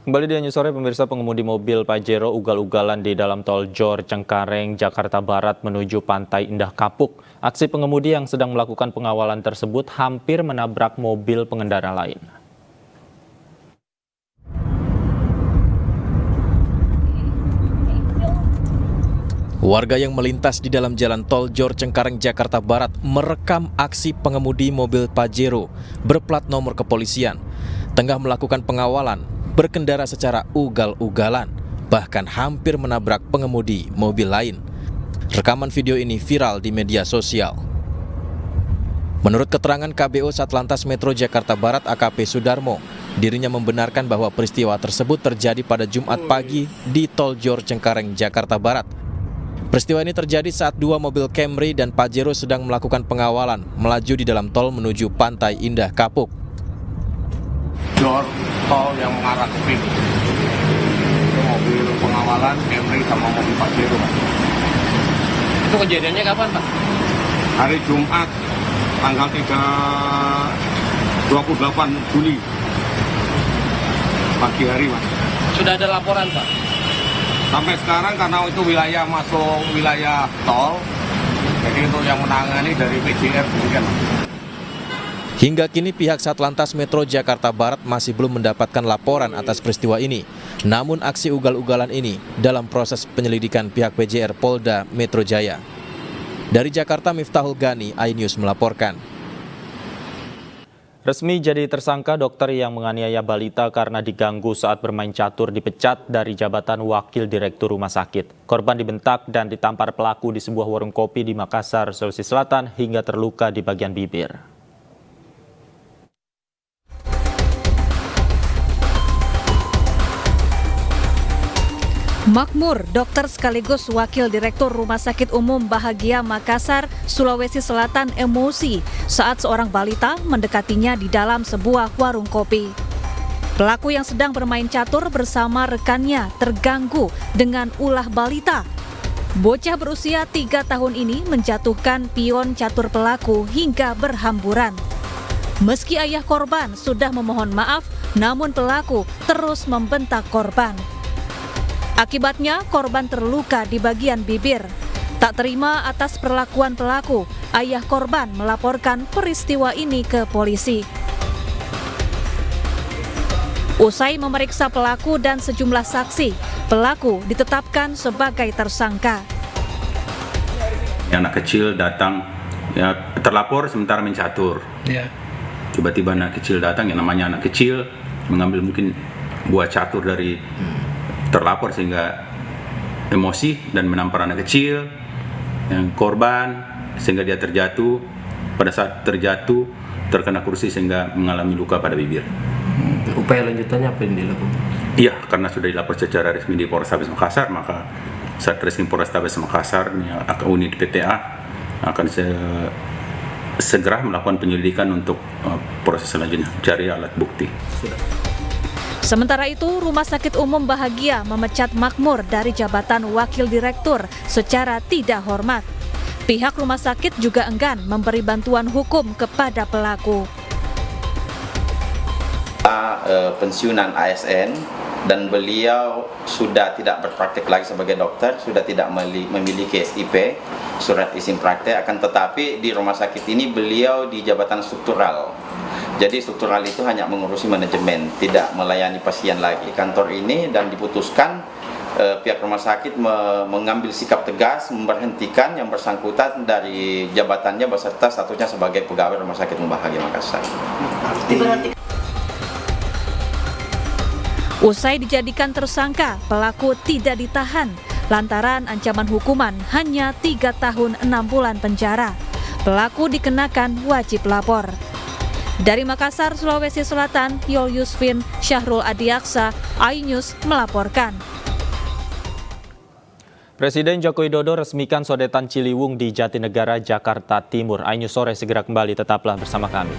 Kembali di Anju Sore, pemirsa, pengemudi mobil Pajero ugal-ugalan di dalam tol Jor Cengkareng, Jakarta Barat menuju Pantai Indah Kapuk. Aksi pengemudi yang sedang melakukan pengawalan tersebut hampir menabrak mobil pengendara lain. Warga yang melintas di dalam jalan tol Jor Cengkareng, Jakarta Barat merekam aksi pengemudi mobil Pajero berplat nomor kepolisian tengah melakukan pengawalan, berkendara secara ugal-ugalan, bahkan hampir menabrak pengemudi mobil lain. Rekaman video ini viral di media sosial. Menurut keterangan KBO Satlantas Metro Jakarta Barat AKP Sudarmo, dirinya membenarkan bahwa peristiwa tersebut terjadi pada Jumat pagi di tol Jor Cengkareng, Jakarta Barat. Peristiwa ini terjadi saat dua mobil Camry dan Pajero sedang melakukan pengawalan melaju di dalam tol menuju Pantai Indah Kapuk. Jor tol yang mengarah ke PIK. Itu mobil pengawalan Camry sama mobil Pajero. Itu kejadiannya kapan, Pak? Hari Jumat tanggal 28 Juli pagi hari, Mas. Sudah ada laporan, Pak? Sampai sekarang karena itu wilayah masuk wilayah tol, jadi untuk yang menangani dari PJR demikian. Hingga kini pihak Satlantas Metro Jakarta Barat masih belum mendapatkan laporan atas peristiwa ini. Namun aksi ugal-ugalan ini dalam proses penyelidikan pihak PJR Polda Metro Jaya. Dari Jakarta, Miftahul Gani, iNews melaporkan. Resmi jadi tersangka dokter yang menganiaya balita karena diganggu saat bermain catur dipecat dari jabatan wakil direktur rumah sakit. Korban dibentak dan ditampar pelaku di sebuah warung kopi di Makassar, Sulawesi Selatan hingga terluka di bagian bibir. Makmur, dokter sekaligus wakil direktur Rumah Sakit Umum Bahagia Makassar, Sulawesi Selatan emosi saat seorang balita mendekatinya di dalam sebuah warung kopi. Pelaku yang sedang bermain catur bersama rekannya terganggu dengan ulah balita. Bocah berusia 3 tahun ini menjatuhkan pion catur pelaku hingga berhamburan. Meski ayah korban sudah memohon maaf, namun pelaku terus membentak korban. Akibatnya korban terluka di bagian bibir. Tak terima atas perlakuan pelaku, ayah korban melaporkan peristiwa ini ke polisi. Usai memeriksa pelaku dan sejumlah saksi, pelaku ditetapkan sebagai tersangka. Anak kecil datang, ya terlapor sementara main catur. Tiba-tiba anak kecil datang, yang namanya anak kecil mengambil mungkin buah catur dari terlapor sehingga emosi dan menampar anak kecil yang korban sehingga dia terjatuh. Pada saat terjatuh terkena kursi sehingga mengalami luka pada bibir. Upaya lanjutannya apa yang dilakukan? Iya, karena sudah dilapor secara resmi di Polrestabes Makassar, maka Satreskrim Polrestabes Makassar unit PTA akan segera melakukan penyelidikan untuk proses selanjutnya, cari alat bukti. Sementara itu, Rumah Sakit Umum Bahagia memecat Makmur dari jabatan wakil direktur secara tidak hormat. Pihak rumah sakit juga enggan memberi bantuan hukum kepada pelaku. Pensiunan ASN dan beliau sudah tidak berpraktik lagi sebagai dokter, sudah tidak memiliki SIP, surat izin praktek, akan tetapi di rumah sakit ini beliau di jabatan struktural. Jadi struktural itu hanya mengurusi manajemen, tidak melayani pasien lagi kantor ini, dan diputuskan pihak rumah sakit mengambil sikap tegas memberhentikan yang bersangkutan dari jabatannya beserta statusnya sebagai pegawai Rumah Sakit Umum Bahagia Makassar. Usai dijadikan tersangka, pelaku tidak ditahan lantaran ancaman hukuman hanya 3 tahun 6 bulan penjara. Pelaku dikenakan wajib lapor. Dari Makassar, Sulawesi Selatan, Yol Yusfin, Syahrul Adiaksa, iNews melaporkan. Presiden Joko Widodo resmikan sodetan Ciliwung di Jatinegara, Jakarta Timur. iNews Sore segera kembali, tetaplah bersama kami.